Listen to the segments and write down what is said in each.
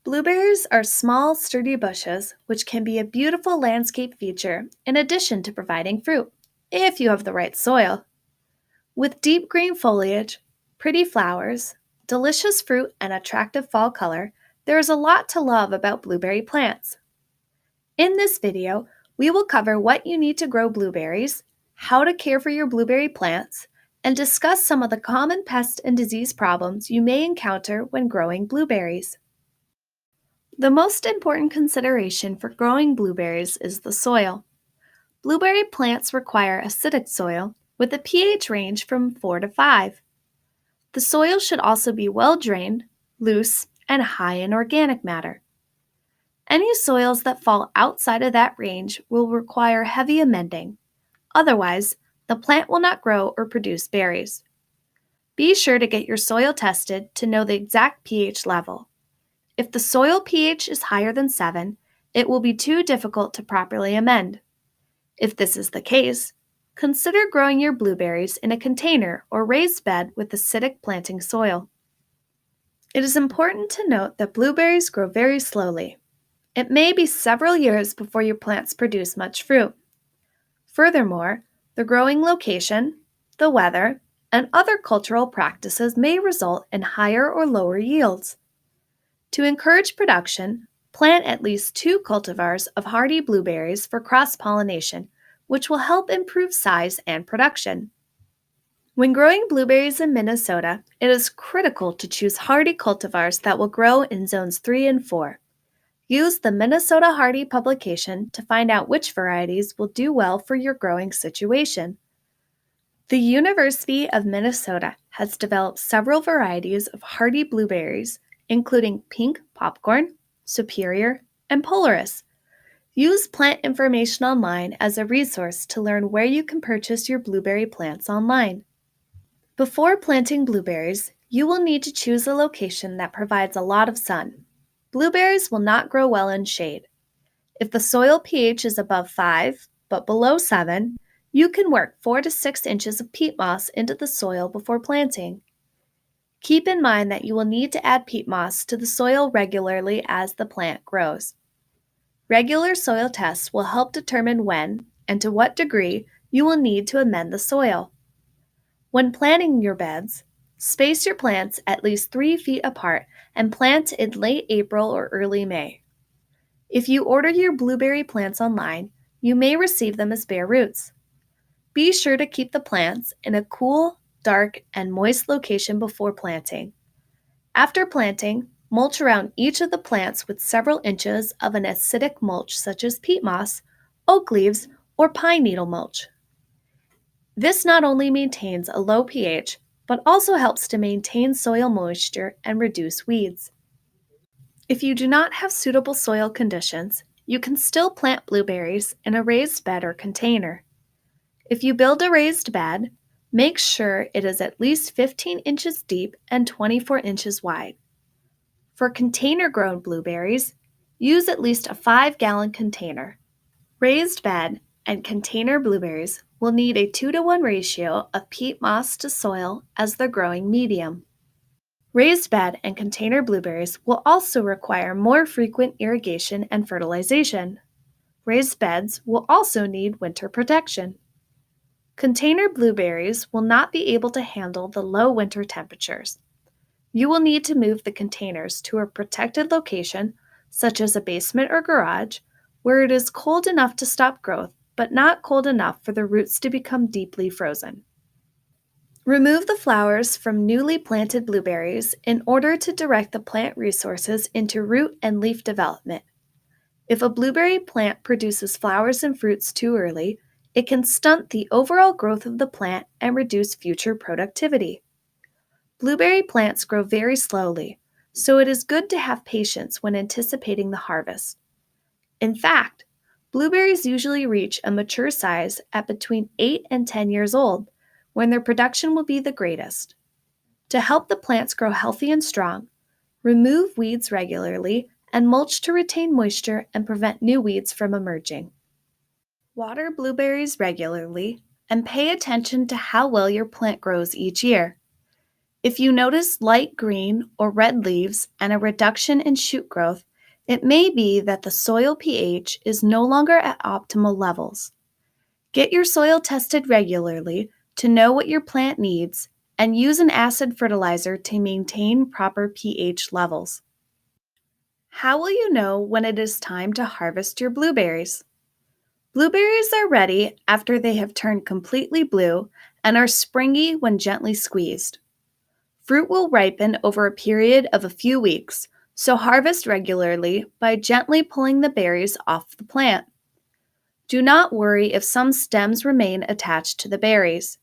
Blueberries are small, sturdy bushes which can be a beautiful landscape feature in addition to providing fruit, if you have the right soil. With deep green foliage, pretty flowers, delicious fruit, and attractive fall color, there is a lot to love about blueberry plants. In this video, we will cover what you need to grow blueberries, how to care for your blueberry plants, and discuss some of the common pest and disease problems you may encounter when growing blueberries. The most important consideration for growing blueberries is the soil. Blueberry plants require acidic soil with a pH range from 4 to 5. The soil should also be well drained, loose, and high in organic matter. Any soils that fall outside of that range will require heavy amending. Otherwise, the plant will not grow or produce berries. Be sure to get your soil tested to know the exact pH level. If the soil pH is higher than 7, it will be too difficult to properly amend. If this is the case, consider growing your blueberries in a container or raised bed with acidic planting soil. It is important to note that blueberries grow very slowly. It may be several years before your plants produce much fruit. Furthermore, the growing location, the weather, and other cultural practices may result in higher or lower yields. To encourage production, plant at least 2 cultivars of hardy blueberries for cross-pollination, which will help improve size and production. When growing blueberries in Minnesota, it is critical to choose hardy cultivars that will grow in zones 3 and 4. Use the Minnesota Hardy publication to find out which varieties will do well for your growing situation. The University of Minnesota has developed several varieties of hardy blueberries, including Pink Popcorn, Superior, and Polaris. Use Plant Information Online as a resource to learn where you can purchase your blueberry plants online. Before planting blueberries, you will need to choose a location that provides a lot of sun. Blueberries will not grow well in shade. If the soil pH is above 5 but below 7, you can work 4 to 6 inches of peat moss into the soil before planting. Keep in mind that you will need to add peat moss to the soil regularly as the plant grows. Regular soil tests will help determine when and to what degree you will need to amend the soil. When planting your beds, space your plants at least 3 feet apart and plant in late April or early May. If you order your blueberry plants online, you may receive them as bare roots. Be sure to keep the plants in a cool, dark, and moist location before planting. After planting, mulch around each of the plants with several inches of an acidic mulch such as peat moss, oak leaves, or pine needle mulch. This not only maintains a low pH, but also helps to maintain soil moisture and reduce weeds. If you do not have suitable soil conditions, you can still plant blueberries in a raised bed or container. If you build a raised bed, make sure it is at least 15 inches deep and 24 inches wide. For container-grown blueberries, use at least a 5-gallon container. Raised bed and container blueberries will need a 2-to-1 ratio of peat moss to soil as the growing medium. Raised bed and container blueberries will also require more frequent irrigation and fertilization. Raised beds will also need winter protection. Container blueberries will not be able to handle the low winter temperatures. You will need to move the containers to a protected location, such as a basement or garage, where it is cold enough to stop growth, but not cold enough for the roots to become deeply frozen. Remove the flowers from newly planted blueberries in order to direct the plant resources into root and leaf development. If a blueberry plant produces flowers and fruits too early, it can stunt the overall growth of the plant and reduce future productivity. Blueberry plants grow very slowly, so it is good to have patience when anticipating the harvest. In fact, blueberries usually reach a mature size at between 8 and 10 years old, when their production will be the greatest. To help the plants grow healthy and strong, remove weeds regularly and mulch to retain moisture and prevent new weeds from emerging. Water blueberries regularly and pay attention to how well your plant grows each year. If you notice light green or red leaves and a reduction in shoot growth, it may be that the soil pH is no longer at optimal levels. Get your soil tested regularly to know what your plant needs and use an acid fertilizer to maintain proper pH levels. How will you know when it is time to harvest your blueberries? Blueberries are ready after they have turned completely blue and are springy when gently squeezed. Fruit will ripen over a period of a few weeks, so harvest regularly by gently pulling the berries off the plant. Do not worry if some stems remain attached to the berries.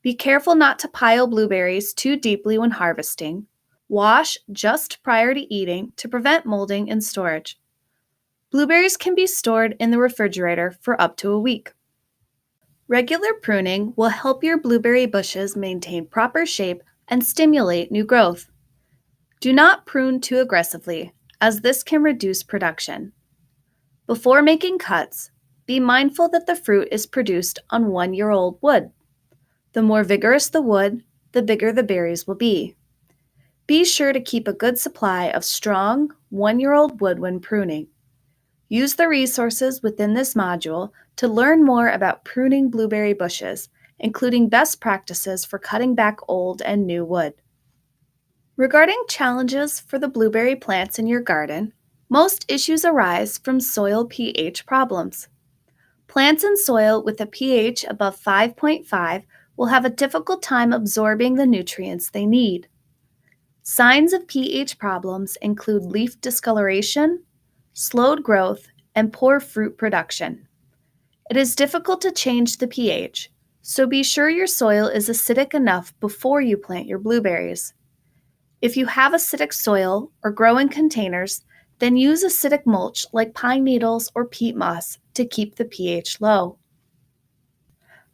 Be careful not to pile blueberries too deeply when harvesting. Wash just prior to eating to prevent molding in storage. Blueberries can be stored in the refrigerator for up to a week. Regular pruning will help your blueberry bushes maintain proper shape and stimulate new growth. Do not prune too aggressively, as this can reduce production. Before making cuts, be mindful that the fruit is produced on 1-year-old wood. The more vigorous the wood, the bigger the berries will be. Be sure to keep a good supply of strong, 1-year-old wood when pruning. Use the resources within this module to learn more about pruning blueberry bushes, including best practices for cutting back old and new wood. Regarding challenges for the blueberry plants in your garden, most issues arise from soil pH problems. Plants in soil with a pH above 5.5 will have a difficult time absorbing the nutrients they need. Signs of pH problems include leaf discoloration, slowed growth, and poor fruit production. It is difficult to change the pH, so be sure your soil is acidic enough before you plant your blueberries. If you have acidic soil or grow in containers, then use acidic mulch like pine needles or peat moss to keep the pH low.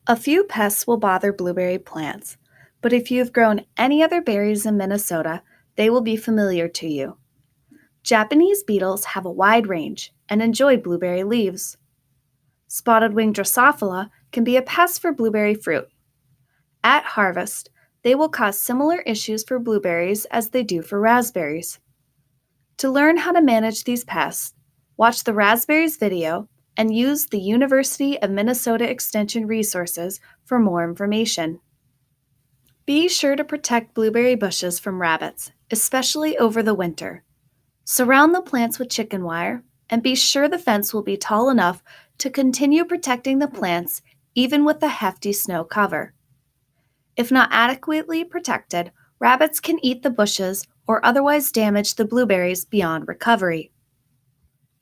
A few pests will bother blueberry plants, but if you have grown any other berries in Minnesota, they will be familiar to you. Japanese beetles have a wide range and enjoy blueberry leaves. Spotted-winged Drosophila can be a pest for blueberry fruit. At harvest, they will cause similar issues for blueberries as they do for raspberries. To learn how to manage these pests, watch the raspberries video and use the University of Minnesota Extension resources for more information. Be sure to protect blueberry bushes from rabbits, especially over the winter. Surround the plants with chicken wire and be sure the fence will be tall enough to continue protecting the plants even with a hefty snow cover. If not adequately protected, rabbits can eat the bushes or otherwise damage the blueberries beyond recovery.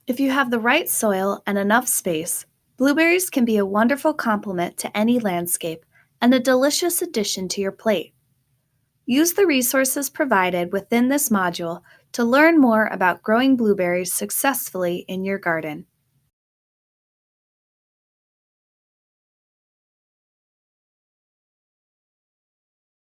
If you have the right soil and enough space, blueberries can be a wonderful complement to any landscape and a delicious addition to your plate. Use the resources provided within this module to learn more about growing blueberries successfully in your garden.